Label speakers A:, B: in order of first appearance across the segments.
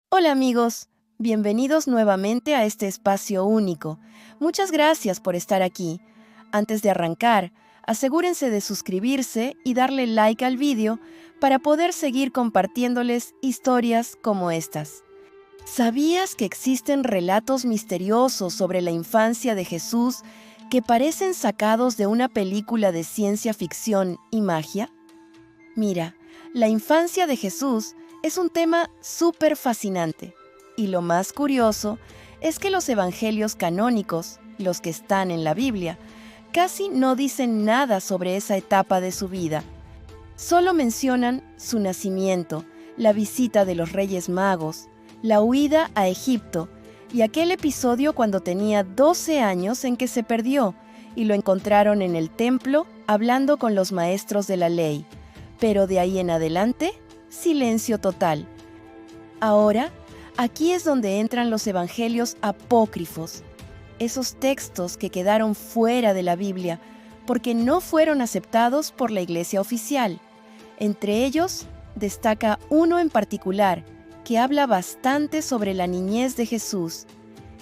A: Hola amigos, bienvenidos nuevamente a este espacio único. Muchas gracias por estar aquí. Antes de arrancar, asegúrense de suscribirse y darle like al vídeo para poder seguir compartiéndoles historias como estas. ¿Sabías que existen relatos misteriosos sobre la infancia de Jesús que parecen sacados de una película de ciencia ficción y magia? Mira, la infancia de Jesús es un tema súper fascinante. Y lo más curioso es que los evangelios canónicos, los que están en la Biblia, casi no dicen nada sobre esa etapa de su vida. Solo mencionan su nacimiento, la visita de los Reyes Magos, la huida a Egipto y aquel episodio cuando tenía 12 años en que se perdió y lo encontraron en el templo hablando con los maestros de la ley. Pero de ahí en adelante, silencio total. Ahora, aquí es donde entran los evangelios apócrifos, esos textos que quedaron fuera de la Biblia porque no fueron aceptados por la Iglesia oficial. Entre ellos, destaca uno en particular que habla bastante sobre la niñez de Jesús,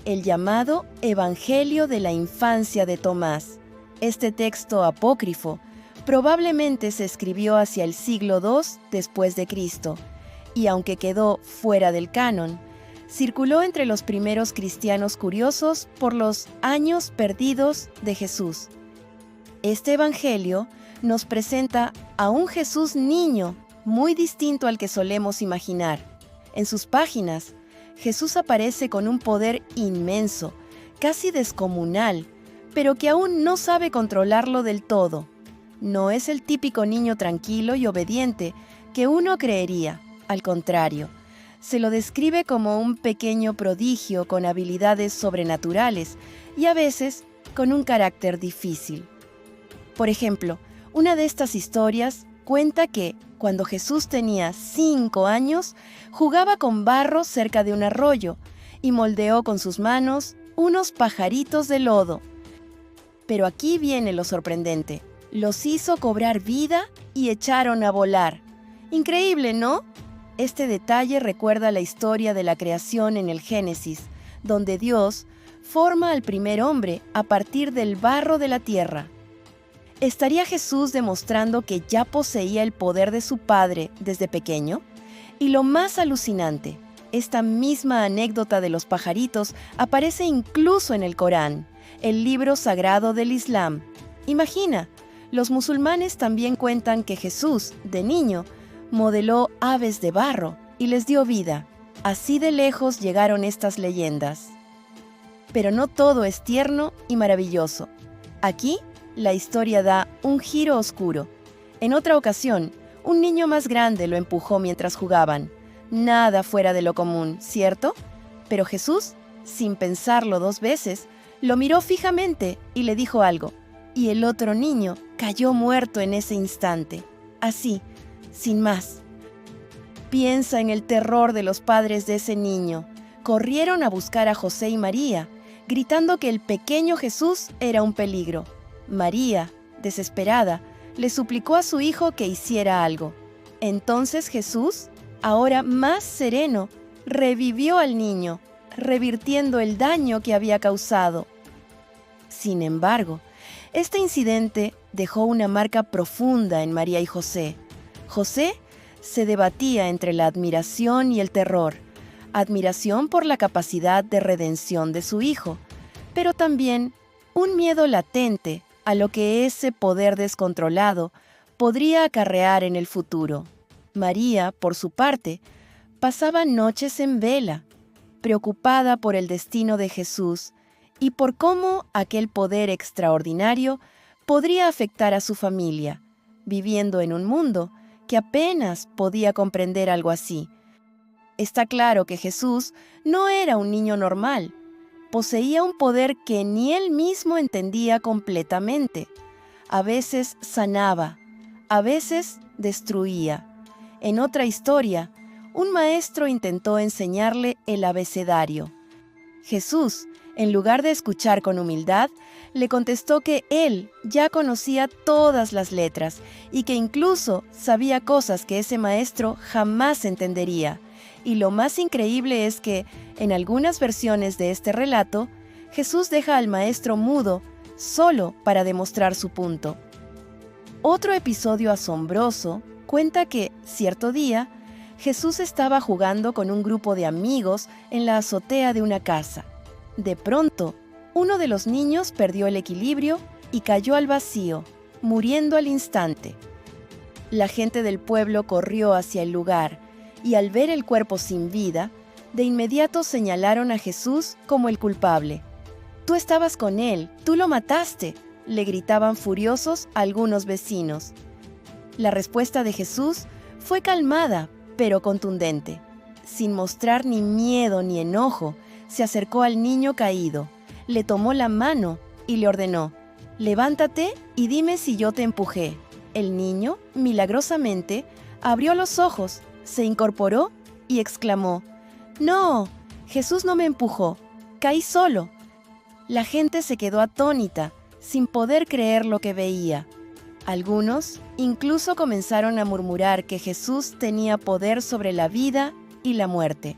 A: el llamado Evangelio de la Infancia de Tomás. Este texto apócrifo probablemente se escribió hacia el siglo II después de Cristo, y aunque quedó fuera del canon, circuló entre los primeros cristianos curiosos por los años perdidos de Jesús. Este evangelio nos presenta a un Jesús niño, muy distinto al que solemos imaginar. En sus páginas, Jesús aparece con un poder inmenso, casi descomunal, pero que aún no sabe controlarlo del todo. No es el típico niño tranquilo y obediente que uno creería. Al contrario, se lo describe como un pequeño prodigio con habilidades sobrenaturales y a veces con un carácter difícil. Por ejemplo, una de estas historias cuenta que, cuando Jesús tenía 5 años, jugaba con barro cerca de un arroyo y moldeó con sus manos unos pajaritos de lodo. Pero aquí viene lo sorprendente. Los hizo cobrar vida y echaron a volar. Increíble, ¿no? Este detalle recuerda la historia de la creación en el Génesis, donde Dios forma al primer hombre a partir del barro de la tierra. ¿Estaría Jesús demostrando que ya poseía el poder de su Padre desde pequeño? Y lo más alucinante, esta misma anécdota de los pajaritos aparece incluso en el Corán, el libro sagrado del Islam. Imagina, los musulmanes también cuentan que Jesús, de niño, modeló aves de barro y les dio vida. Así de lejos llegaron estas leyendas. Pero no todo es tierno y maravilloso. Aquí, la historia da un giro oscuro. En otra ocasión, un niño más grande lo empujó mientras jugaban. Nada fuera de lo común, ¿cierto? Pero Jesús, sin pensarlo 2 veces, lo miró fijamente y le dijo algo. Y el otro niño cayó muerto en ese instante. Así, sin más. Piensa en el terror de los padres de ese niño. Corrieron a buscar a José y María, gritando que el pequeño Jesús era un peligro. María, desesperada, le suplicó a su hijo que hiciera algo. Entonces Jesús, ahora más sereno, revivió al niño, revirtiendo el daño que había causado. Sin embargo, este incidente dejó una marca profunda en María y José. José se debatía entre la admiración y el terror. Admiración por la capacidad de redención de su hijo, pero también un miedo latente a lo que ese poder descontrolado podría acarrear en el futuro. María, por su parte, pasaba noches en vela, preocupada por el destino de Jesús y por cómo aquel poder extraordinario podría afectar a su familia, viviendo en un mundo que apenas podía comprender algo así. Está claro que Jesús no era un niño normal. Poseía un poder que ni él mismo entendía completamente. A veces sanaba, a veces destruía. En otra historia, un maestro intentó enseñarle el abecedario. Jesús, en lugar de escuchar con humildad, le contestó que él ya conocía todas las letras y que incluso sabía cosas que ese maestro jamás entendería. Y lo más increíble es que, en algunas versiones de este relato, Jesús deja al maestro mudo solo para demostrar su punto. Otro episodio asombroso cuenta que, cierto día, Jesús estaba jugando con un grupo de amigos en la azotea de una casa. De pronto, uno de los niños perdió el equilibrio y cayó al vacío, muriendo al instante. La gente del pueblo corrió hacia el lugar y al ver el cuerpo sin vida, de inmediato señalaron a Jesús como el culpable. «Tú estabas con él, tú lo mataste», le gritaban furiosos algunos vecinos. La respuesta de Jesús fue calmada, pero contundente. Sin mostrar ni miedo ni enojo, se acercó al niño caído, le tomó la mano y le ordenó: «Levántate y dime si yo te empujé». El niño, milagrosamente, abrió los ojos, se incorporó y exclamó: «No, Jesús no me empujó, caí solo». La gente se quedó atónita, sin poder creer lo que veía. Algunos incluso comenzaron a murmurar que Jesús tenía poder sobre la vida y la muerte.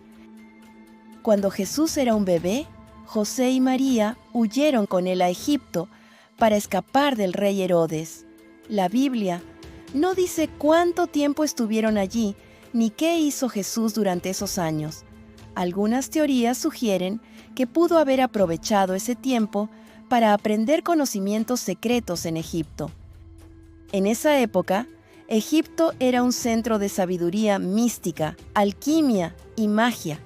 A: Cuando Jesús era un bebé, José y María huyeron con él a Egipto para escapar del rey Herodes. La Biblia no dice cuánto tiempo estuvieron allí ni qué hizo Jesús durante esos años. Algunas teorías sugieren que pudo haber aprovechado ese tiempo para aprender conocimientos secretos en Egipto. En esa época, Egipto era un centro de sabiduría mística, alquimia y magia.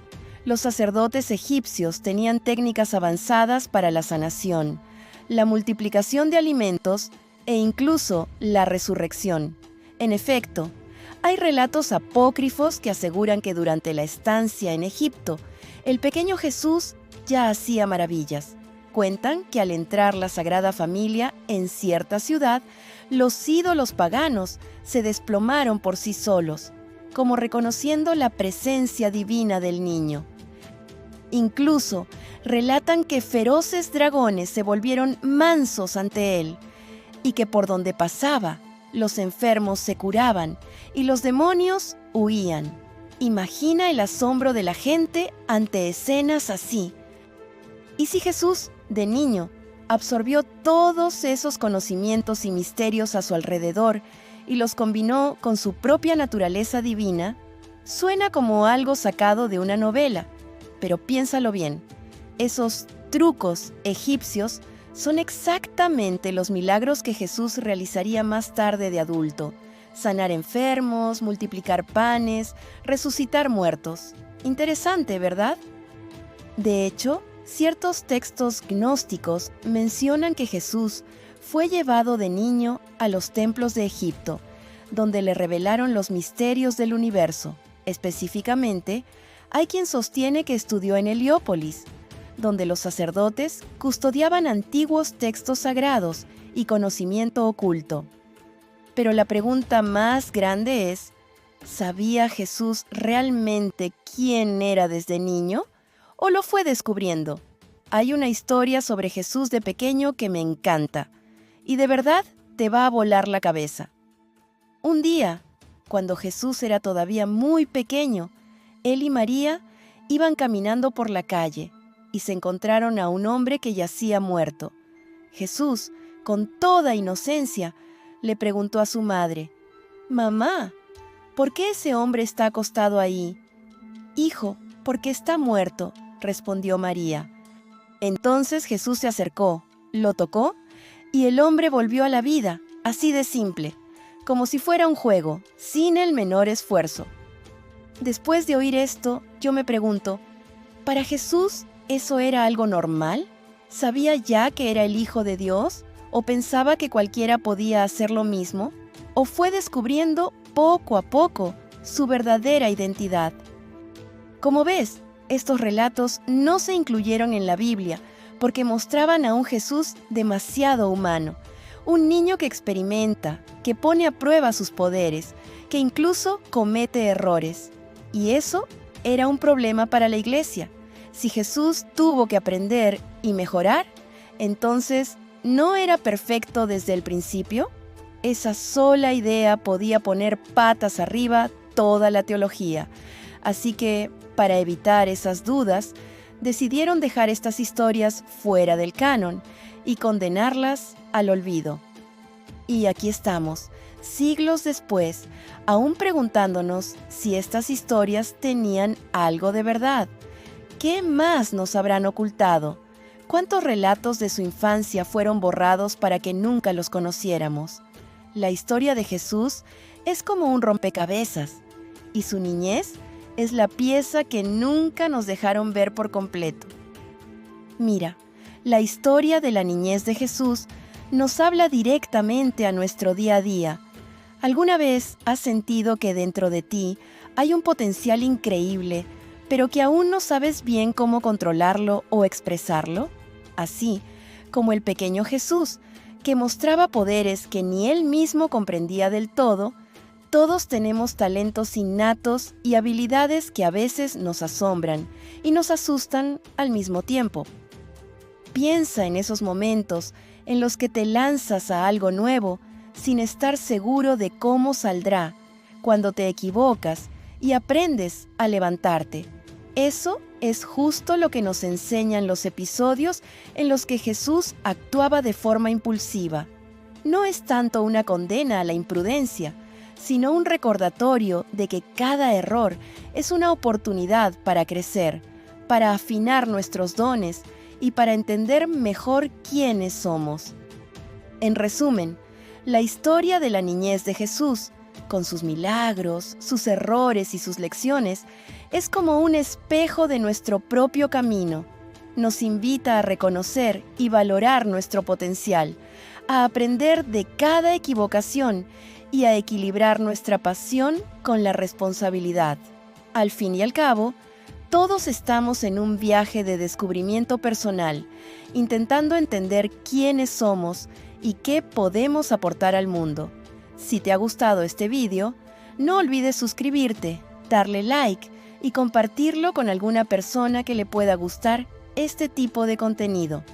A: Los sacerdotes egipcios tenían técnicas avanzadas para la sanación, la multiplicación de alimentos e incluso la resurrección. En efecto, hay relatos apócrifos que aseguran que durante la estancia en Egipto, el pequeño Jesús ya hacía maravillas. Cuentan que al entrar la Sagrada Familia en cierta ciudad, los ídolos paganos se desplomaron por sí solos, como reconociendo la presencia divina del niño. Incluso relatan que feroces dragones se volvieron mansos ante él y que por donde pasaba, los enfermos se curaban y los demonios huían. Imagina el asombro de la gente ante escenas así. ¿Y si Jesús, de niño, absorbió todos esos conocimientos y misterios a su alrededor y los combinó con su propia naturaleza divina? Suena como algo sacado de una novela, pero piénsalo bien. Esos trucos egipcios son exactamente los milagros que Jesús realizaría más tarde de adulto: sanar enfermos, multiplicar panes, resucitar muertos. Interesante, ¿verdad? De hecho, ciertos textos gnósticos mencionan que Jesús fue llevado de niño a los templos de Egipto, donde le revelaron los misterios del universo. Específicamente, hay quien sostiene que estudió en Heliópolis, donde los sacerdotes custodiaban antiguos textos sagrados y conocimiento oculto. Pero la pregunta más grande es: ¿sabía Jesús realmente quién era desde niño? ¿O lo fue descubriendo? Hay una historia sobre Jesús de pequeño que me encanta, y de verdad te va a volar la cabeza. Un día, cuando Jesús era todavía muy pequeño, él y María iban caminando por la calle y se encontraron a un hombre que yacía muerto. Jesús, con toda inocencia, le preguntó a su madre: «Mamá, ¿por qué ese hombre está acostado ahí?» «Hijo, porque está muerto», respondió María. Entonces Jesús se acercó, lo tocó y el hombre volvió a la vida, así de simple, como si fuera un juego, sin el menor esfuerzo. Después de oír esto, yo me pregunto, ¿para Jesús eso era algo normal? ¿Sabía ya que era el Hijo de Dios? ¿O pensaba que cualquiera podía hacer lo mismo? ¿O fue descubriendo poco a poco su verdadera identidad? Como ves, estos relatos no se incluyeron en la Biblia porque mostraban a un Jesús demasiado humano, un niño que experimenta, que pone a prueba sus poderes, que incluso comete errores. Y eso era un problema para la iglesia. Si Jesús tuvo que aprender y mejorar, entonces, ¿no era perfecto desde el principio? Esa sola idea podía poner patas arriba toda la teología. Así que, para evitar esas dudas, decidieron dejar estas historias fuera del canon y condenarlas al olvido. Y aquí estamos, siglos después, aún preguntándonos si estas historias tenían algo de verdad. ¿Qué más nos habrán ocultado? ¿Cuántos relatos de su infancia fueron borrados para que nunca los conociéramos? La historia de Jesús es como un rompecabezas, y su niñez es la pieza que nunca nos dejaron ver por completo. Mira, la historia de la niñez de Jesús nos habla directamente a nuestro día a día. ¿Alguna vez has sentido que dentro de ti hay un potencial increíble, pero que aún no sabes bien cómo controlarlo o expresarlo? Así como el pequeño Jesús, que mostraba poderes que ni él mismo comprendía del todo, todos tenemos talentos innatos y habilidades que a veces nos asombran y nos asustan al mismo tiempo. Piensa en esos momentos en los que te lanzas a algo nuevo sin estar seguro de cómo saldrá, cuando te equivocas y aprendes a levantarte. Eso es justo lo que nos enseñan los episodios en los que Jesús actuaba de forma impulsiva. No es tanto una condena a la imprudencia, sino un recordatorio de que cada error es una oportunidad para crecer, para afinar nuestros dones y para entender mejor quiénes somos. En resumen, la historia de la niñez de Jesús, con sus milagros, sus errores y sus lecciones, es como un espejo de nuestro propio camino. Nos invita a reconocer y valorar nuestro potencial, a aprender de cada equivocación y a equilibrar nuestra pasión con la responsabilidad. Al fin y al cabo, todos estamos en un viaje de descubrimiento personal, intentando entender quiénes somos y qué podemos aportar al mundo. Si te ha gustado este video, no olvides suscribirte, darle like y compartirlo con alguna persona que le pueda gustar este tipo de contenido.